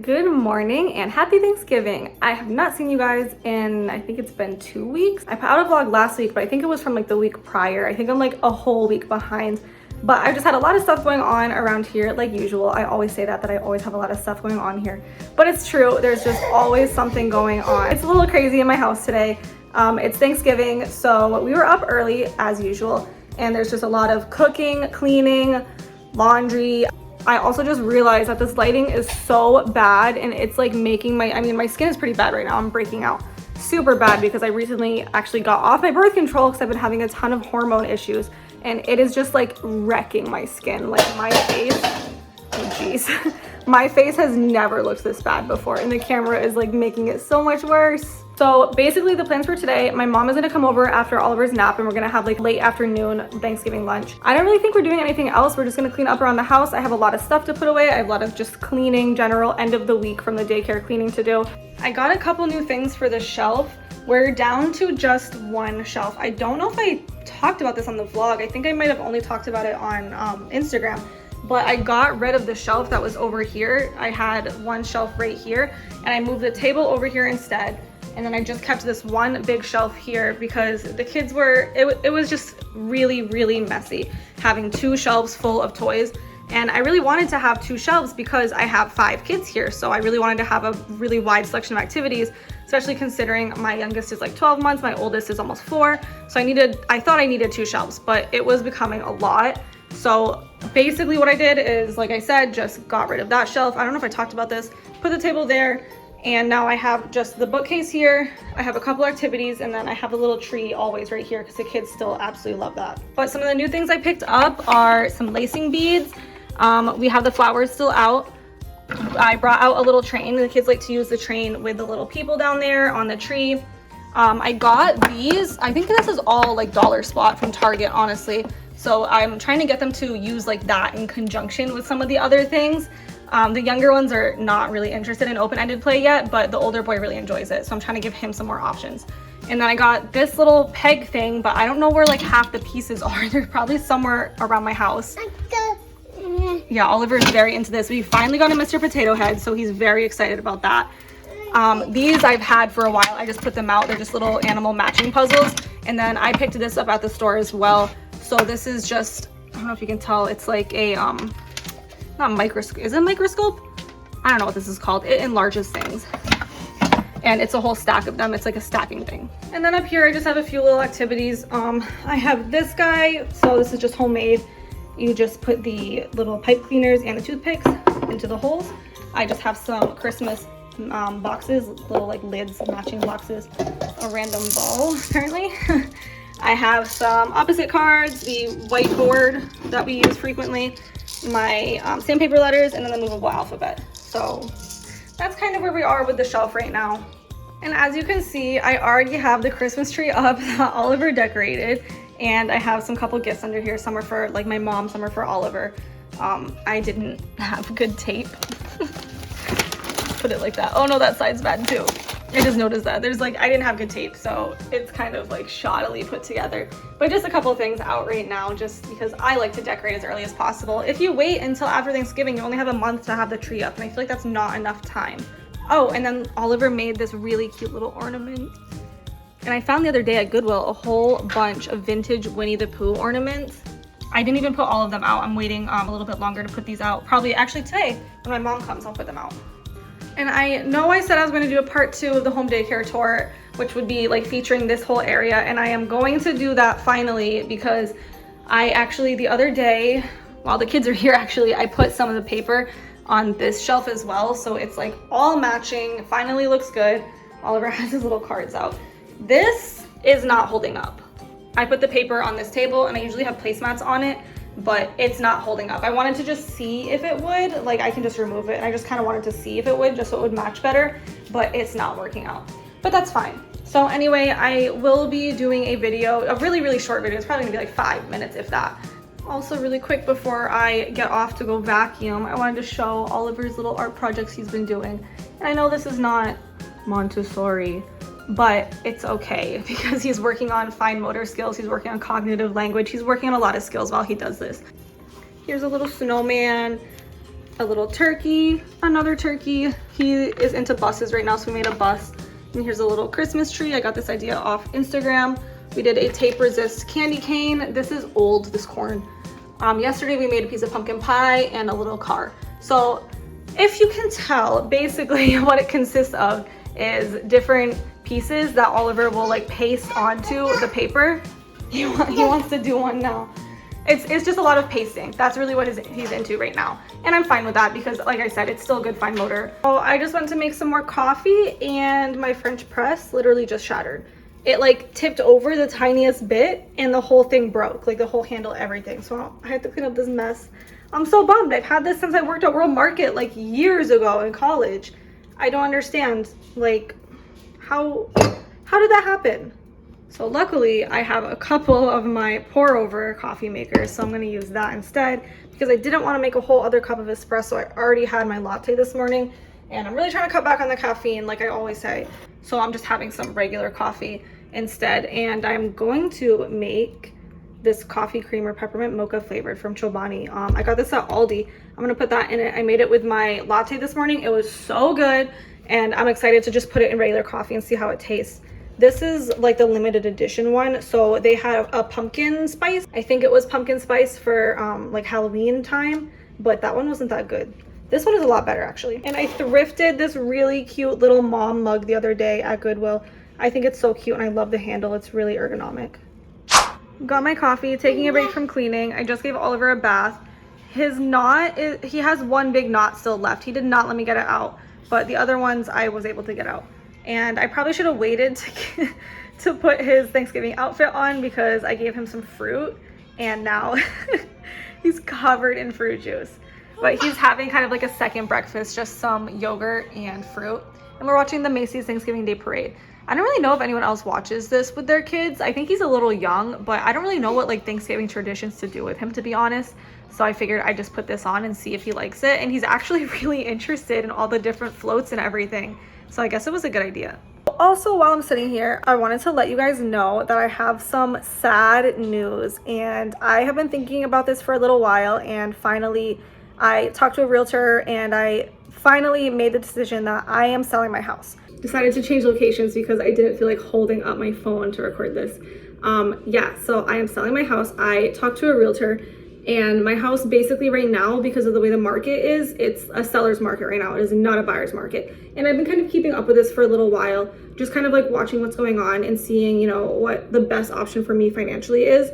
Good morning and happy Thanksgiving. I have not seen you guys in, I think it's been 2 weeks. I put out a vlog last week, but I think it was from like the week prior. I think I'm like a whole week behind. But I just had a lot of stuff going on around here like usual. I always say that I always have a lot of stuff going on here. But it's true, there's just always something going on. It's a little crazy in my house today. It's Thanksgiving, so we were up early as usual. And there's just a lot of cooking, cleaning, laundry. I also just realized that this lighting is so bad and it's like making my skin is pretty bad right now. I'm breaking out super bad because I recently actually got off my birth control because I've been having a ton of hormone issues and it is just like wrecking my skin. Like my face, oh geez, my face has never looked this bad before and the camera is like making it so much worse. So basically the plans for today, my mom is gonna come over after Oliver's nap and we're gonna have like late afternoon Thanksgiving lunch. I don't really think we're doing anything else. We're just gonna clean up around the house. I have a lot of stuff to put away. I have a lot of just cleaning, general end of the week from the daycare cleaning to do. I got a couple new things for the shelf. We're down to just one shelf. I don't know if I talked about this on the vlog. I think I might have only talked about it on Instagram. But I got rid of the shelf that was over here. I had one shelf right here and I moved the table over here instead. And then I just kept this one big shelf here because the kids were, it was just really, really messy having two shelves full of toys. And I really wanted to have two shelves because I have 5 kids here. So I really wanted to have a really wide selection of activities, especially considering my youngest is like 12 months, my oldest is almost 4. So I thought I needed 2 shelves, but it was becoming a lot. So basically what I did is, like I said, just got rid of that shelf. I don't know if I talked about this, put the table there. And now I have just the bookcase here. I have a couple activities and then I have a little tree always right here because the kids still absolutely love that. But some of the new things I picked up are some lacing beads. We have the flowers still out. I brought out a little train. The kids like to use the train with the little people down there on the tree. I got these. I think this is all like dollar spot from Target, honestly. So I'm trying to get them to use like that in conjunction with some of the other things. The younger ones are not really interested in open-ended play yet, but the older boy really enjoys it. So I'm trying to give him some more options. And then I got this little peg thing, but I don't know where like half the pieces are. They're probably somewhere around my house. Yeah, Oliver is very into this. We finally got a Mr. Potato Head, so he's very excited about that. These I've had for a while. I just put them out. They're just little animal matching puzzles. And then I picked this up at the store as well. So this is just, I don't know if you can tell, it's like a, not microscope, is it a microscope? I don't know what this is called. It enlarges things. And it's a whole stack of them. It's like a stacking thing. And then up here, I just have a few little activities. I have this guy. So this is just homemade. You just put the little pipe cleaners and the toothpicks into the holes. I just have some Christmas boxes, little like lids, matching boxes. A random ball, apparently. I have some opposite cards, the whiteboard that we use frequently, my sandpaper letters, and then the movable alphabet. So that's kind of where we are with the shelf right now. And as you can see, I already have the Christmas tree up that Oliver decorated, and I have some couple gifts under here. Some are for like my mom, some are for Oliver. I didn't have good tape. Put it like that. Oh no, that side's bad too. I just noticed that there's like, I didn't have good tape, so it's kind of like shoddily put together. But just a couple of things out right now, just because I like to decorate as early as possible. If you wait until after Thanksgiving, you only have a month to have the tree up, and I feel like that's not enough time. Oh, and then Oliver made this really cute little ornament. And I found the other day at Goodwill a whole bunch of vintage Winnie the Pooh ornaments. I didn't even put all of them out. I'm waiting a little bit longer to put these out. Probably actually today, when my mom comes, I'll put them out. And I know I said I was going to do a part 2 of the home daycare tour, which would be like featuring this whole area. And I am going to do that finally because I actually, the other day, while the kids are here, actually, I put some of the paper on this shelf as well. So it's like all matching, finally looks good. Oliver has his little cards out. This is not holding up. I put the paper on this table and I usually have placemats on it, but it's not holding up. I wanted to just see if it would, like I can just remove it, and I just kind of wanted to see if it would, just so it would match better, but it's not working out. But that's fine. So anyway, I will be doing a video, a really, really short video. It's probably gonna be like 5 minutes, if that. Also really quick before I get off to go vacuum, I wanted to show Oliver's little art projects he's been doing. And I know this is not Montessori, but it's okay because he's working on fine motor skills, he's working on cognitive language, he's working on a lot of skills while he does this. Here's a little snowman. a little turkey, another turkey. He is into buses right now, so we made a bus. And here's a little Christmas tree. I got this idea off Instagram. We did a tape resist candy cane. This is old, this corn. Yesterday we made a piece of pumpkin pie and a little car. So if you can tell, basically what it consists of is different pieces that Oliver will like paste onto the paper. He wants to do one now. It's just a lot of pasting. That's really what he's into right now. And I'm fine with that because, like I said, it's still good fine motor. So I just went to make some more coffee and my French press literally just shattered. It like tipped over the tiniest bit and the whole thing broke, like the whole handle, everything. So I had to clean up this mess. I'm so bummed. I've had this since I worked at World Market like years ago in college. I don't understand, like, how did that happen? So luckily I have a couple of my pour over coffee makers, so I'm gonna use that instead because I didn't want to make a whole other cup of espresso. I already had my latte this morning and I'm really trying to cut back on the caffeine like I always say. So I'm just having some regular coffee instead, and I'm going to make this coffee creamer peppermint mocha flavored from Chobani. I got this at Aldi. I'm gonna put that in it. I made it with my latte this morning. It was so good and I'm excited to just put it in regular coffee and see how it tastes. This is like the limited edition one. So they have a pumpkin spice. I think it was pumpkin spice for like Halloween time, but that one wasn't that good. This one is a lot better actually. And I thrifted this really cute little mom mug the other day at Goodwill. I think it's so cute and I love the handle. It's really ergonomic. Got my coffee, taking a break from cleaning. I just gave Oliver a bath. His knot, he has one big knot still left. He did not let me get it out, but the other ones I was able to get out. And I probably should have waited to put his Thanksgiving outfit on because I gave him some fruit and now he's covered in fruit juice. But he's having kind of like a second breakfast, just some yogurt and fruit. And we're watching the Macy's Thanksgiving Day Parade. I don't really know if anyone else watches this with their kids. I think he's a little young, but I don't really know what like Thanksgiving traditions to do with him, to be honest. So I figured I'd just put this on and see if he likes it. And he's actually really interested in all the different floats and everything. So I guess it was a good idea. Also, while I'm sitting here, I wanted to let you guys know that I have some sad news. And I have been thinking about this for a little while. And finally, I talked to a realtor and I finally made the decision that I am selling my house. Decided to change locations because I didn't feel like holding up my phone to record this. Yeah, so I am selling my house. I talked to a realtor and my house basically right now, because of the way the market is, it's a seller's market right now. It is not a buyer's market. And I've been kind of keeping up with this for a little while, just kind of like watching what's going on and seeing, you know, what the best option for me financially is.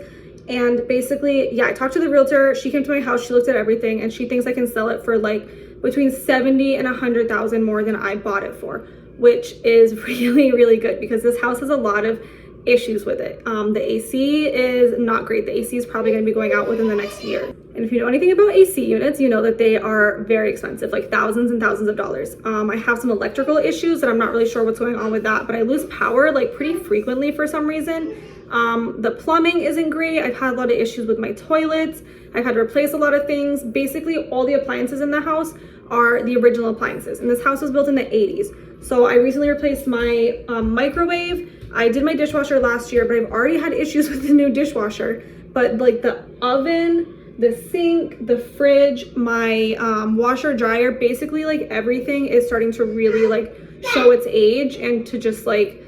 And basically, yeah, I talked to the realtor. She came to my house, she looked at everything, and she thinks I can sell it for like between 70 and 100,000 more than I bought it for, which is really, really good because this house has a lot of issues with it. The AC is not great. The AC is probably going to be going out within the next year. And if you know anything about AC units, you know that they are very expensive, like thousands and thousands of dollars. I have some electrical issues that I'm not really sure what's going on with that, but I lose power like pretty frequently for some reason. The plumbing isn't great. I've had a lot of issues with my toilets. I've had to replace a lot of things. Basically, all the appliances in the house are the original appliances. And this house was built in the 80s. So I recently replaced my microwave. I did my dishwasher last year, but I've already had issues with the new dishwasher. But like the oven, the sink, the fridge, my washer dryer, basically like everything is starting to really like show its age and to just like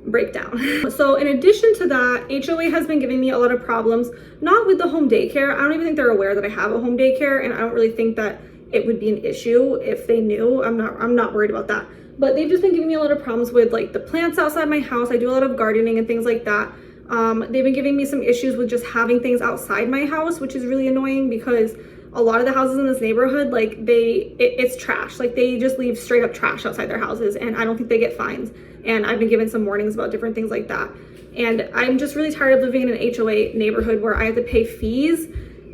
break down. So in addition to that, HOA has been giving me a lot of problems, not with the home daycare. I don't even think they're aware that I have a home daycare, and I don't really think that it would be an issue if they knew. I'm not worried about that. But they've just been giving me a lot of problems with like the plants outside my house. I do a lot of gardening and things like that. They've been giving me some issues with just having things outside my house, which is really annoying because a lot of the houses in this neighborhood, like it's trash. Like they just leave straight up trash outside their houses, and I don't think they get fines. And I've been given some warnings about different things like that. And I'm just really tired of living in an HOA neighborhood where I have to pay fees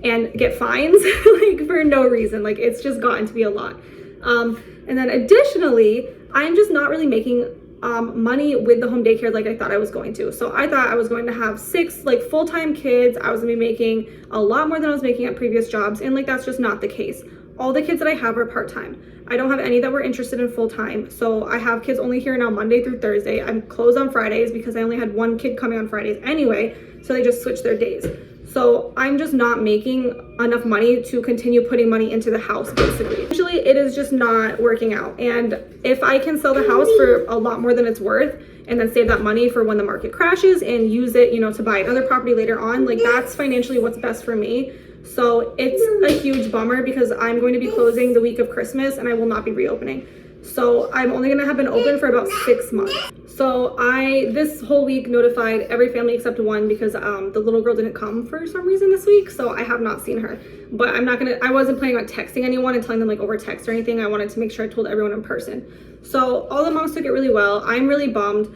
and get fines like for no reason. Like it's just gotten to be a lot. And then additionally, I'm just not really making money with the home daycare like I thought I was going to. So I thought I was going to have 6 like full-time kids. I was gonna be making a lot more than I was making at previous jobs, and like that's just not the case. All the kids that I have are part-time. I don't have any that were interested in full-time. So I have kids only here now Monday through Thursday. I'm closed on Fridays because I only had one kid coming on Fridays anyway, so they just switched their days. So I'm just not making enough money to continue putting money into the house, basically. Usually it is just not working out. And if I can sell the house for a lot more than it's worth and then save that money for when the market crashes and use it, you know, to buy another property later on, like that's financially what's best for me. So it's a huge bummer because I'm going to be closing the week of Christmas and I will not be reopening. So I'm only gonna have been open for about 6 months. So I, this whole week, notified every family except one because the little girl didn't come for some reason this week. So I have not seen her, but I wasn't planning on texting anyone and telling them like over text or anything. I wanted to make sure I told everyone in person. So all the moms took it really well. I'm really bummed.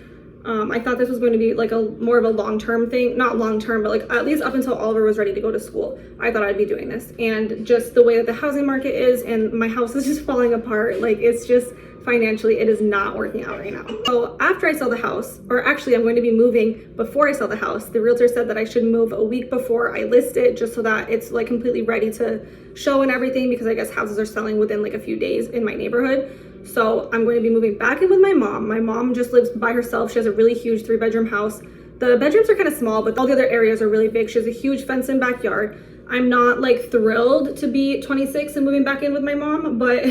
I thought this was going to be like more of a long-term thing, not long-term, but like at least up until Oliver was ready to go to school, I thought I'd be doing this. And just the way that the housing market is and my house is just falling apart, like it's just financially, it is not working out right now. So after I sell the house, or actually I'm going to be moving before I sell the house, the realtor said that I should move a week before I list it just so that it's like completely ready to show and everything, because I guess houses are selling within like a few days in my neighborhood. So I'm going to be moving back in with my mom. My mom just lives by herself. She has a really huge 3-bedroom house. The bedrooms are kind of small, but all the other areas are really big. She has a huge fenced-in backyard. I'm not like thrilled to be 26 and moving back in with my mom, but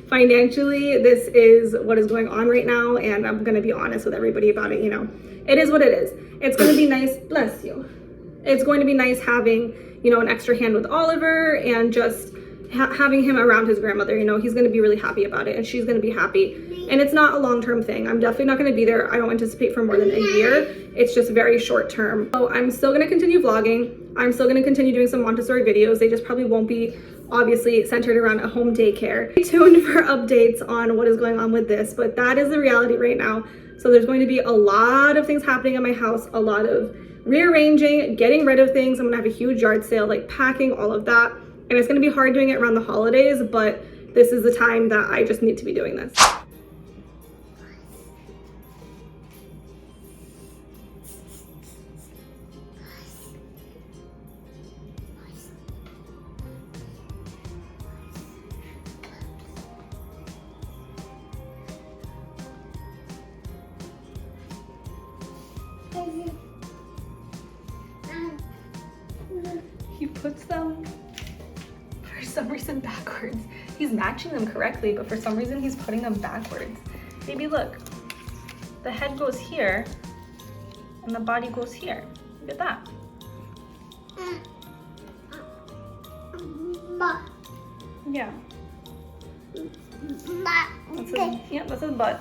financially this is what is going on right now, and I'm gonna be honest with everybody about it. You know, it is what it is. It's gonna be nice, bless you. It's going to be nice having, you know, an extra hand with Oliver and just having him around his grandmother. You know, he's going to be really happy about it and she's going to be happy, and it's not a long-term thing. I'm definitely not going to be there. I don't anticipate for more than a year. It's just very short term. So I'm still going to continue vlogging. I'm still going to continue doing some Montessori videos. They just probably won't be obviously centered around a home daycare. Stay tuned for updates on what is going on with this, but that is the reality right now. So there's going to be a lot of things happening in my house, a lot of rearranging, getting rid of things. I'm gonna have a huge yard sale, like packing, all of that. And it's gonna be hard doing it around the holidays, but this is the time that I just need to be doing this. He puts them for some reason backwards. He's matching them correctly, but for some reason he's putting them backwards. Baby, look. The head goes here and the body goes here. Look at that. Yeah. That's his butt.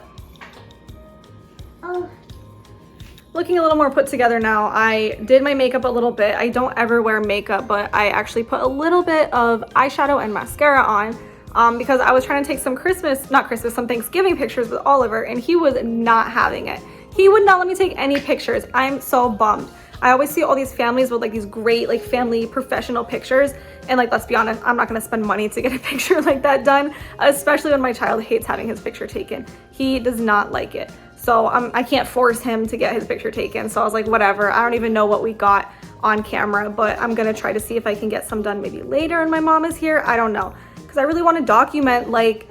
Looking a little more put together now. I did my makeup a little bit. I don't ever wear makeup, but I actually put a little bit of eyeshadow and mascara on because I was trying to take some some Thanksgiving pictures with Oliver, and he was not having it. He would not let me take any pictures. I'm so bummed. I always see all these families with like these great like family professional pictures, and like, let's be honest, I'm not gonna spend money to get a picture like that done, especially when my child hates having his picture taken. He does not like it. So I can't force him to get his picture taken. So I was like, whatever. I don't even know what we got on camera, but I'm gonna try to see if I can get some done maybe later when my mom is here. I don't know, because I really want to document like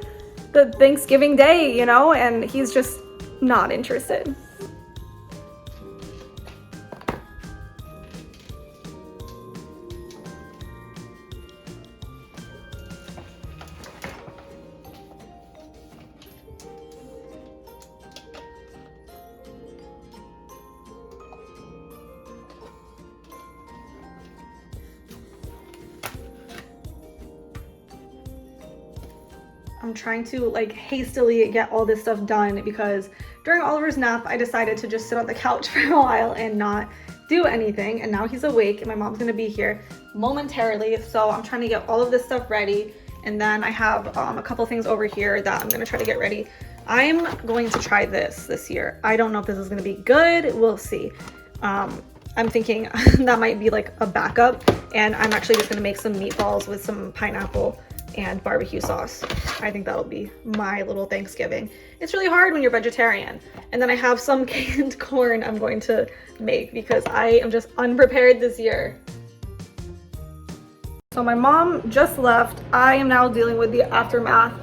the Thanksgiving day, you know, and he's just not interested. I'm trying to like hastily get all this stuff done because during Oliver's nap, I decided to just sit on the couch for a while and not do anything. And now he's awake and my mom's gonna be here momentarily. So I'm trying to get all of this stuff ready. And then I have a couple things over here that I'm gonna try to get ready. I'm going to try this year. I don't know if this is gonna be good. We'll see. I'm thinking that might be like a backup. And I'm actually just gonna make some meatballs with some pineapple and barbecue sauce. I think that'll be my little Thanksgiving. It's really hard when you're vegetarian. And then I have some canned corn I'm going to make because I am just unprepared this year. So my mom just left. I am now dealing with the aftermath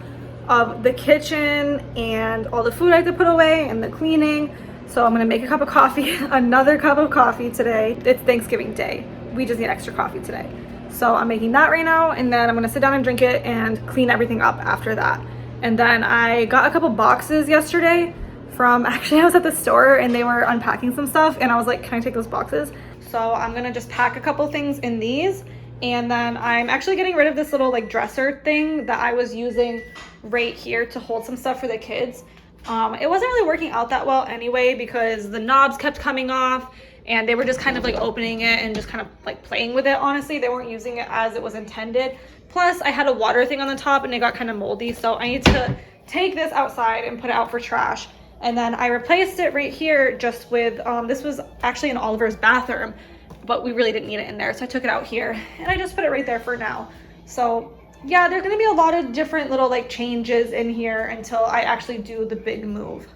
of the kitchen and all the food I have to put away and the cleaning. So I'm gonna make a cup of coffee, another cup of coffee today. It's Thanksgiving Day. we just need extra coffee today. So I'm making that right now, and then I'm gonna sit down and drink it and clean everything up after that. And then I got a couple boxes yesterday from, actually I was at the store and they were unpacking some stuff and I was like, can I take those boxes? So I'm gonna just pack a couple things in these, and then I'm actually getting rid of this little like dresser thing that I was using right here to hold some stuff for the kids. It wasn't really working out that well anyway because the knobs kept coming off and they were just kind of like opening it and just kind of like playing with it. Honestly, they weren't using it as it was intended. Plus I had a water thing on the top and it got kind of moldy, so I need to take this outside and put it out for trash. And then I replaced it right here just with this was actually in Oliver's bathroom, but we really didn't need it in there, so I took it out here and I just put it right there for now. So yeah, there's gonna be a lot of different little like changes in here until I actually do the big move.